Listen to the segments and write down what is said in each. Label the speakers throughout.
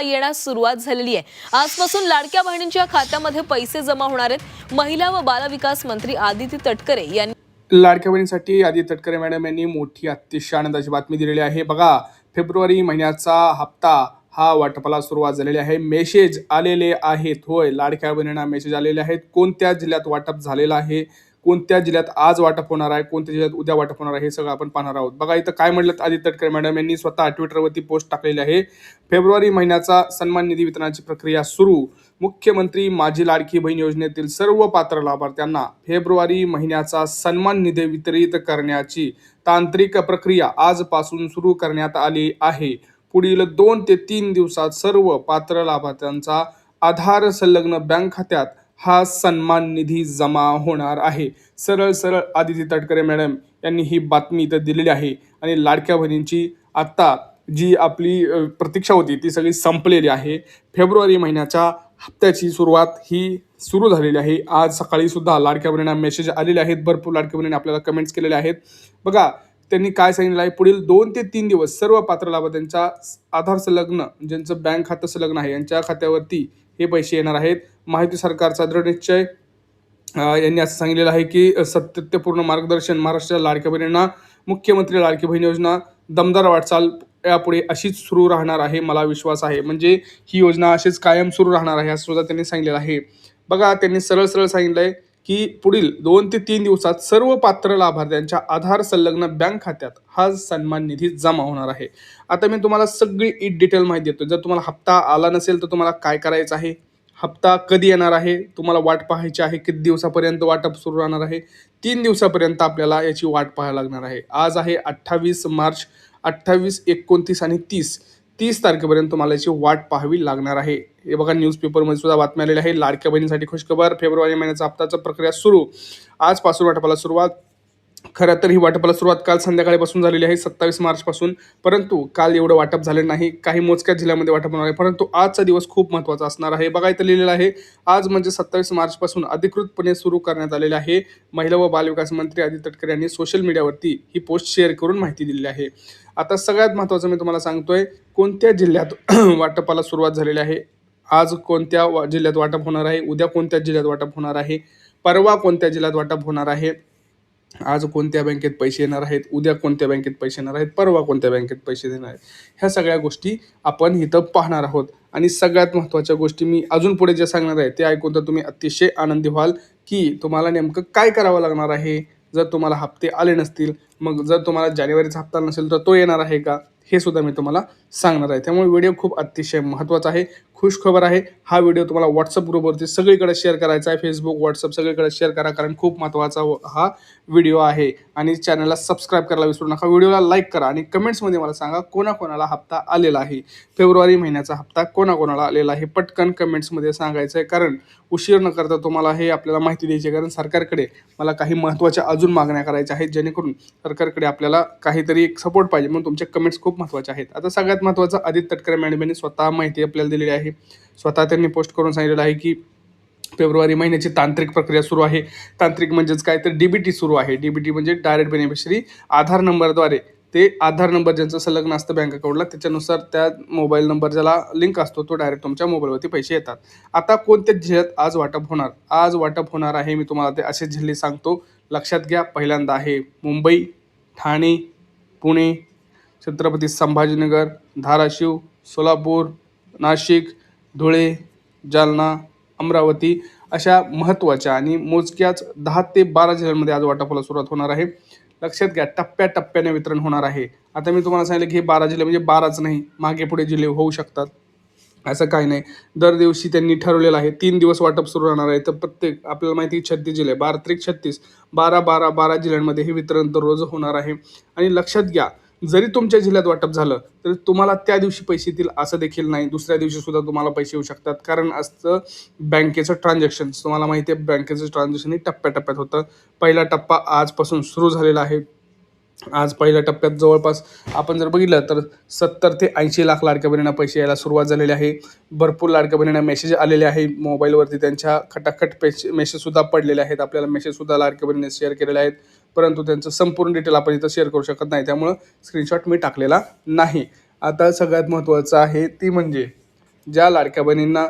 Speaker 1: येण्यास सुरुवात झालेली आहे। आजपासून लाडक्या बहिणींच्या खात्यामध्ये पैसे जमा होणार आहेत। महिला व बालविकास मंत्री आदिती तटकरे यांनी
Speaker 2: लाडक्या बहिणीसाठी आदिती तटकरे मॅडम यांनी मोठी अतिशय आनंदाची बातमी दिलेली आहे। बघा, फेब्रुवारी महिन्याचा हप्ता हा वाटपाला सुरुवात झालेली आहे। मेसेज आलेले आहेत। होय, लाडक्या बहिणींना मेसेज आलेले आहेत। कोणत्या जिल्ह्यात वाटप झालेलं आहे, कोणत्या जिल्ह्यात आज वाटप होणार आहे, कोणत्या जिल्ह्यात उद्या वाटप होणार आहे, हे सगळं आपण पाहणार आहोत। बघा, इथं काय म्हटलं आदिती तटकरे मॅडम यांनी स्वतः ट्विटरवरती पोस्ट टाकलेली आहे। फेब्रुवारी महिन्याचा सन्मान निधी वितरणाची प्रक्रिया सुरू। मुख्यमंत्री माझी लाडकी बहीण योजनेतील सर्व पात्र लाभार्थ्यांना फेब्रुवारी महिन्याचा सन्मान निधी वितरित करण्याची तांत्रिक प्रक्रिया आजपासून सुरू करण्यात आली आहे। पुढील 2 ते 3 दिवसात सर्व पात्र लाभार्थ्यांचा आधार संलग्न बँक खात्यात हा सन्मान निधी जमा होणार आहे। सरळ सरळ आदिती तटकरे मॅडम यांनी ही बातमी इथं दिलेली आहे आणि लाडक्या बहिणींची आता जी आपली प्रतीक्षा होती ती सगळी संपलेली आहे। फेब्रुवारी महिन्याच्या हप्त्याची सुरुवात ही सुरू झालेली आहे। आज सकाळी सुद्धा लाडक्या बहिणींना मेसेज आलेले आहेत। भरपूर लाडक्या बहिणींनी आपल्याला कमेंट्स केलेले आहेत। बघा, त्यांनी काय सांगितलं आहे, पुढील 2 ते 3 दिवस सर्व पात्र लाभार्थ्यांच्या आधार संलग्न, ज्यांचं बँक खातं संलग्न आहे, यांच्या खात्यावरती हे पैसे येणार आहेत। माहिती सरकारचा दृढ निश्चय यांनी असं सांगितलेलं आहे की सातत्यपूर्ण मार्गदर्शन महाराष्ट्राच्या लाडक्या बहिणींना मुख्यमंत्री लाडकी बहीण योजना दमदार वाटचाल यापुढे अशीच सुरू राहणार आहे, मला विश्वास आहे। म्हणजे ही योजना अशीच कायम सुरू राहणार आहे असं सुद्धा त्यांनी सांगितलेलं आहे। बघा, त्यांनी सरळ सरळ सांगितलंय की पुढील 2 ते 3 दिवसात सर्व पात्र लाभार्थ्यांच्या आधार संलग्न बँक खात्यात हा सन्मान निधी जमा होणार आहे। आता मी तुम्हाला सगळी इन डिटेल माहिती देतो। जर तुम्हाला हप्ता आला नसेल तर तुम्हाला काय करायचं आहे, हप्ता कधी येणार आहे, तुम्हाला वाट पाहायची आहे, किती दिवसापर्यंत वाटप सुरू राहणार आहे, 3 दिवसापर्यंत आपल्याला याची वाट पाहायला लागणार आहे। आज आहे 28 मार्च, 28, 29 आणि 30 तारखेपर्यंत तुम्हाला याची वाट पाहावी लागणार आहे। हे बघा, न्यूजपेपरमध्ये सुद्धा बातमी आलेली आहे। लाडक्या बहिणीसाठी खुशखबर, फेब्रुवारी महिन्याचा हप्त्याचा प्रक्रिया सुरू। आजपासून वाटपाला सुरुवात। खरं तर ही वाटपाला सुरुवात काल संध्याकाळपासून झालेली आहे, 27 मार्चपासून, परंतु काल एवढं वाटप झाले नाही। काही मोजक्या जिल्ह्यामध्ये वाटप होणार आहे, परंतु आजचा दिवस खूप महत्त्वाचा असणार आहे। बघा, इथं लिहिलेलं आहे, आज म्हणजे 27 मार्चपासून अधिकृतपणे सुरू करण्यात आलेले आहे। महिला व बालविकास मंत्री आदिती तटकरे यांनी सोशल मीडियावरती ही पोस्ट शेअर करून माहिती दिलेली आहे। आता सगळ्यात महत्त्वाचं मी तुम्हाला सांगतोय, कोणत्या जिल्ह्यात वाटपाला सुरुवात झालेली आहे, आज कोणत्या जिल्ह्यात वाटप होणार आहे, उद्या कोणत्या जिल्ह्यात वाटप होणार आहे, परवा कोणत्या जिल्ह्यात वाटप होणार आहे, आज कोणत्या बँकेत पैसे येणार आहेत, उद्या कोणत्या बँकेत पैसे येणार आहेत, परवा कोणत्या बँकेत पैसे देणार आहेत, ह्या सगळ्या गोष्टी आपण इथं पाहणार आहोत। आणि सगळ्यात महत्त्वाच्या गोष्टी मी अजून पुढे जे सांगणार आहे ते ऐकून तर तुम्ही अतिशय आनंदी व्हाल की तुम्हाला नेमकं काय करावं लागणार आहे। जर तुम्हाला हप्ते आले नसतील, मग जर तुम्हाला जानेवारीचा हप्ता नसेल तर तो येणार आहे का, हे सुद्धा मी तुम्हाला सांगणार आहे। त्यामुळे व्हिडिओ खूप अतिशय महत्त्वाचा आहे, खुशखबर आहे। हा व्हिडिओ तुम्हाला व्हॉट्सअप ग्रुपवरती सगळीकडे शेअर करायचा आहे, फेसबुक, व्हॉट्सअप सगळीकडे शेअर करा, कारण खूप महत्त्वाचा हा व्हिडिओ आहे। आणि चॅनलला सबस्क्राईब करायला विसरू नका, व्हिडिओला लाईक करा आणि कमेंट्समध्ये मला सांगा कोणाकोणाला हप्ता आलेला आहे, फेब्रुवारी महिन्याचा हप्ता कोणाकोणाला आलेला आहे, पटकन कमेंट्समध्ये सांगायचं आहे। कारण उशीर न करता तुम्हाला हे आपल्याला माहिती द्यायची आहे, कारण सरकारकडे मला काही महत्त्वाच्या अजून मागण्या करायच्या आहेत, जेणेकरून सरकारकडे आपल्याला काहीतरी एक सपोर्ट पाहिजे, म्हणून तुमचे कमेंट्स खूप महत्त्वाचे आहेत। आता सगळ्यात महत्त्वाचं, आदिती तटकरे मॅडम यांनी स्वतः माहिती आपल्याला दिलेली आहे। स्वतः त्यांनी पोस्ट करून सांगितलेलं आहे की फेब्रुवारी महिन्याची तांत्रिक प्रक्रिया सुरू आहे। तांत्रिक म्हणजेच काय, तर DBT सुरू आहे। DBT म्हणजे डायरेक्ट बेनिफिशरी आधार नंबरद्वारे, ते आधार नंबर ज्यांचं संलग्न असतं बँक अकाउंटला, त्याच्यानुसार त्या मोबाईल नंबर ज्याला लिंक असतो तो डायरेक्ट तुमच्या मोबाईलवरती पैसे येतात। आता कोणत्या जिल्ह्यात आज वाटप होणार, आज वाटप होणार आहे, मी तुम्हाला ते असे जिल्हे सांगतो, लक्षात घ्या। पहिल्यांदा आहे मुंबई, ठाणे, पुणे, छत्रपती संभाजीनगर, धाराशिव, सोलापूर, नाशिक, धुळे, जालना, अमरावती, अशा महत्त्वाच्या आणि मोजक्याच 10 ते 12 जिल्ह्यांमध्ये आज वाटपाला सुरुवात होणार आहे। लक्षात घ्या, टप्प्याटप्प्याने वितरण होणार आहे। आता मी तुम्हाला सांगितलं की हे 12 जिल्हे म्हणजे 12च नाही, मागे पुढे जिल्हे होऊ शकतात, असं काही नाही। दर दिवशी त्यांनी ठरवलेलं आहे 3 दिवस वाटप सुरू राहणार आहे। तर प्रत्येक आपल्याला माहिती 36 जिल्हे, 12 त्रिक 36, 12 जिल्ह्यांमध्ये हे वितरण दररोज होणार आहे। आणि लक्षात घ्या, जरी तुमच्या जिल्ह्यात वाटप झालं तर तुम्हाला त्या दिवशी पैसे येतील असं देखील नाही, दुसऱ्या दिवशी सुद्धा तुम्हाला पैसे येऊ शकतात। कारण असतं बँकेचं ट्रान्झॅक्शन, तुम्हाला माहिती आहे बँकेचं ट्रान्झॅक्शन हे टप्प्याटप्प्यात होतं। पहिला टप्पा आजपासून सुरू झालेला आहे। आज पहिल्या टप्प्यात जवळपास आपण जर बघितलं तर 70 ते 80 लाख लाडक्या बहिणींना पैसे यायला सुरुवात झालेली आहे। भरपूर लाडक्या बहिणींना मेसेज आलेले आहे, मोबाईलवरती त्यांच्या खटाखट मेसेजसुद्धा पडलेले आहेत, आपल्याला मेसेजसुद्धा लाडक्या बहिणींनी शेअर केलेले आहेत, परंतु त्यांचं संपूर्ण डिटेल आपण इथं शेअर करू शकत नाही, त्यामुळं स्क्रीनशॉट मी टाकलेला नाही। आता सगळ्यात महत्त्वाचं आहे ती म्हणजे ज्या लाडक्या बहिणींना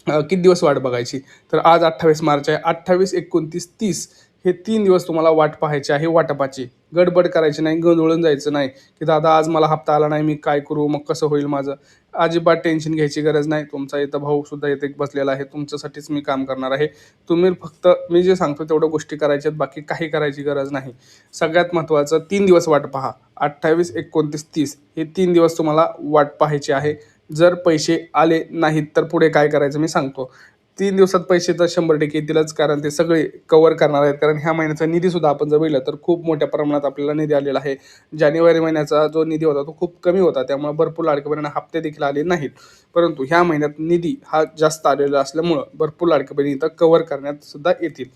Speaker 2: किती दिवस वाट बघायची, तर आज 28 मार्च आहे. 28, 29, 30 हे 3 दिवस तुम्हाला वाट पाहायची आहे वाटपाची. गडबड करायची नाही, गोंधळून जायचं नाही की दादा आज मला हप्ता आला नाही, मी काय करू, मग कसं होईल माझं. अजिबात टेन्शन घ्यायची गरज नाही. तुमचा इथं भाऊसुद्धा इथे बसलेला आहे, तुमच्यासाठीच मी काम करणार आहे. तुम्ही फक्त मी जे सांगतो तेवढ्या गोष्टी करायच्यात, बाकी काही करायची गरज नाही. सगळ्यात महत्त्वाचं 3 दिवस वाट पहा. 28, 29, 30 हे 3 दिवस तुम्हाला वाट पाहायची आहे. जर पैसे आले नाहीत तर पुढे काय करायचं मी सांगतो. 3 दिवसात पैसे तर 100% येतीलच, कारण ते सगळे कव्हर करणार आहेत. कारण ह्या महिन्याचा निधीसुद्धा आपण जर बघितलं तर खूप मोठ्या प्रमाणात आपल्याला निधी आलेला आहे. जानेवारी महिन्याचा जो निधी होता तो खूप कमी होता, त्यामुळे भरपूर लाडक्या बहिणींना हप्ते देखील आले नाहीत. परंतु ह्या महिन्यात निधी हा जास्त आलेला असल्यामुळं भरपूर लाडक्या बहिणी इथं कव्हर करण्यात सुद्धा येतील.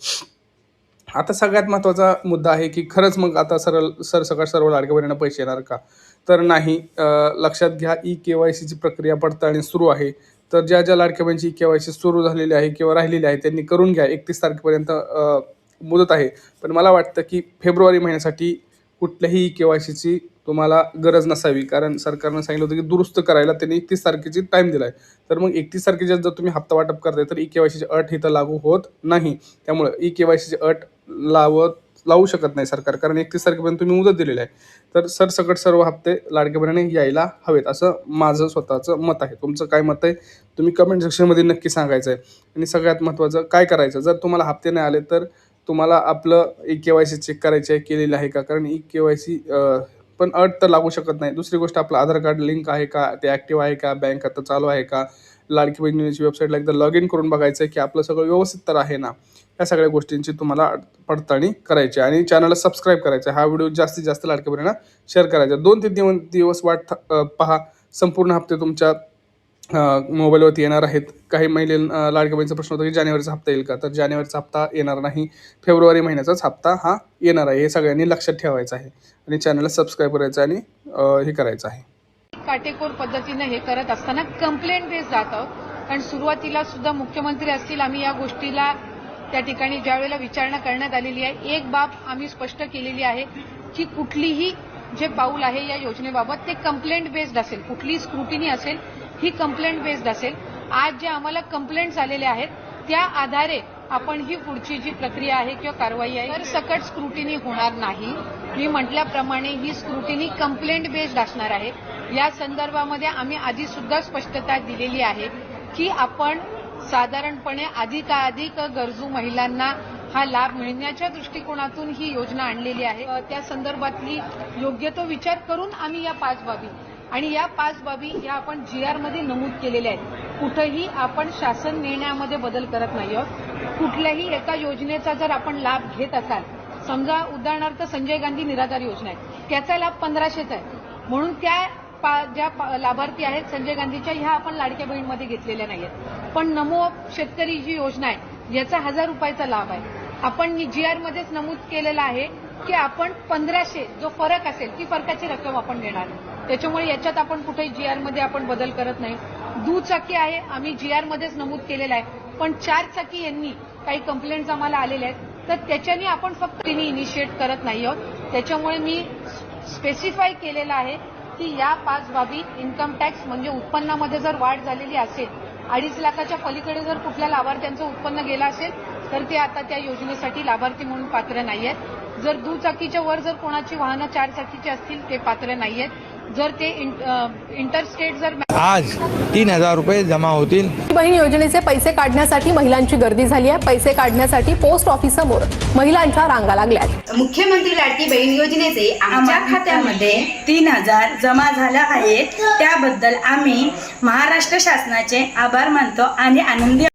Speaker 2: आता सगळ्यात महत्त्वाचा मुद्दा आहे की खरंच मग आता सरसकट सर्व लाडक्या बहिणींना पैसे येणार का? तर नाही. लक्षात घ्या, KYCची प्रक्रिया पडताळणी सुरू आहे. तर ज्या ज्या लाडक्या बहिणीची KYC सुरू झालेली आहे किंवा राहिलेली आहे त्यांनी करून घ्या. 31 तारखेपर्यंत मुदत आहे. पण मला वाटतं की फेब्रुवारी महिन्यासाठी कुठल्याही KYCची तुम्हाला गरज नसावी, कारण सरकारनं सांगितलं होतं की दुरुस्त करायला त्यांनी 31 तारखेची टाईम दिला आहे. तर मग 31 तारखेच्या जर तुम्ही हप्ता वाटप करताय तर KYCची अट इथं लागू होत नाही. त्यामुळं KYCची अट लावू शकत नाही सरकार, कारण 31 तारखेपर्यंत तुम्ही मुदत दिलेली आहे. तर सरसकट सर्व हप्ते लाडक्या बहिणींना यायला हवेत, असं माझं स्वतःचं मत आहे. तुमचं काय मत आहे तुम्ही कमेंट सेक्शनमध्ये नक्की सांगायचं आहे. आणि सगळ्यात महत्त्वाचं काय करायचं, जर तुम्हाला हप्ते नाही आले तर तुम्हाला आपलं KYC चेक करायचे आहे, केलेलं आहे का, कारण KYC पण अट तर लागू शकत नाही. दुसरी गोष्ट, आपलं आधार कार्ड लिंक आहे का, ते ॲक्टिव्ह आहे का, बँक खातं चालू आहे का, लाडकी बहिणीची वेबसाईटला एकदा लॉग इन करून बघायचं आहे की आपलं सगळं व्यवस्थित तर आहे ना. या सगळ्या गोष्टींची तुम्हाला पडताळणी करायची आहे. आणि चॅनलला सबस्क्राईब करायचं आहे. हा व्हिडिओ जास्तीत जास्त लाडक्या बहिणींना शेअर करायचा. 2 ते 3 दिवस वाट पहा. संपूर्ण हप्ते तुमच्या मोबाईलवरती येणार आहेत. काही लाडक्या बहिणीचा प्रश्न होता की जानेवारीचा हप्ता येईल का, तर जानेवारीचा हप्ता येणार नाही. फेब्रुवारी महिन्याचाच हप्ता हा येणार आहे. हे सगळ्यांनी लक्षात ठेवायचं आहे आणि चॅनलला सबस्क्राईब करायचं आणि हे करायचं आहे.
Speaker 3: काटेकोर पद्धतीने हे करत असताना कंप्लेंट बेस जातं. कारण सुरुवातीला सुद्धा मुख्यमंत्री असतील, आम्ही या गोष्टीला त्या ठिकाणी ज्या वेळेला विचारणा करण्यात आलेली आहे, एक बाब आम्ही स्पष्ट केलेली आहे की कुठलीही जे पाऊल आहे या योजनेबाबत ते कंप्लेंट बेस्ड असेल. कुठलीही स्क्रुटिनी असेल ही कंप्लेंट बेस्ड असेल. आज जे आम्हाला कंप्लेंट्स आलेल्या आहेत त्या आधारे आपण ही पुढची जी प्रक्रिया आहे किंवा कारवाई आहे तर सकट स्क्रुटिनी होणार नाही. मी म्हटल्याप्रमाणे ही स्क्रुटिनी कंप्लेंट बेस्ड असणार आहे. या संदर्भामध्ये आम्ही आधी सुद्धा स्पष्टता दिलेली आहे की आपण साधारणपणे अधिकाधिक गरजू महिलांना हा लाभ मिळण्याच्या दृष्टिकोनातून ही योजना आणलेली आहे. त्या संदर्भातली योग्य तो विचार करून आम्ही या 5 बाबी आणि या 5 बाबी या आपण GR मध्ये नमूद केलेल्या आहेत. कुठेही आपण शासन निर्णयामध्ये बदल करत नाही आहोत. कुठल्याही एका योजनेचा जर आपण लाभ घेत असाल, समजा उदाहरणार्थ संजय गांधी निराधार योजना आहे, त्याचा लाभ 1500चा आहे, म्हणून त्या ज्या लाभार्थी आहेत संजय गांधीच्या ह्या आपण लाडक्या बहीणमध्ये घेतलेल्या नाहीत. पण नमो शेतकरी जी योजना आहे याचा 1000 रुपयाचा लाभ आहे. आपण GR मध्येच नमूद केलेला आहे की आपण 1500 जो फरक असेल ती फरकाची रक्कम आपण देणार. त्याच्यामुळे याच्यात आपण कुठेही GR मध्ये आपण बदल करत नाही. दुचाकी आहे आम्ही GR मध्येच नमूद केलेला आहे, पण 4 चाकी यांनी काही कंप्लेंट्स आम्हाला आलेल्या आहेत तर त्याच्यानी आपण फक्त इनिशिएट करत नाही आहोत. त्याच्यामुळे मी स्पेसिफाय केलेलं आहे की या 5 बाबी इन्कम टॅक्स म्हणजे उत्पन्नामध्ये जर वाढ झालेली असेल, 2.5 लाखाच्या पलीकडे जर कुठल्या लाभार्थ्यांचं उत्पन्न गेलं असेल तर ते आता त्या योजनेसाठी लाभार्थी म्हणून पात्र नाही आहेत. जर दुचाकीच्या वर जर कोणाची वाहनं 4 चाकीची असतील ते पात्र नाही आहेत. जर ते इंटरस्टेट जर
Speaker 4: आज 3000 रुपये जमा होतील.
Speaker 5: बहीण योजनेचे पैसे काढण्यासाठी महिलांची गर्दी झाली आहे. पैसे काढण्यासाठी पोस्ट ऑफिस समोर महिलांच्या रांगा लागल्यात.
Speaker 6: मुख्यमंत्री लाडकी बहीण योजनेचे आमच्या खात्यामध्ये 3000 जमा झाले आहेत. त्याबद्दल आम्ही महाराष्ट्र शासनाचे आभार मानतो आणि आनंदी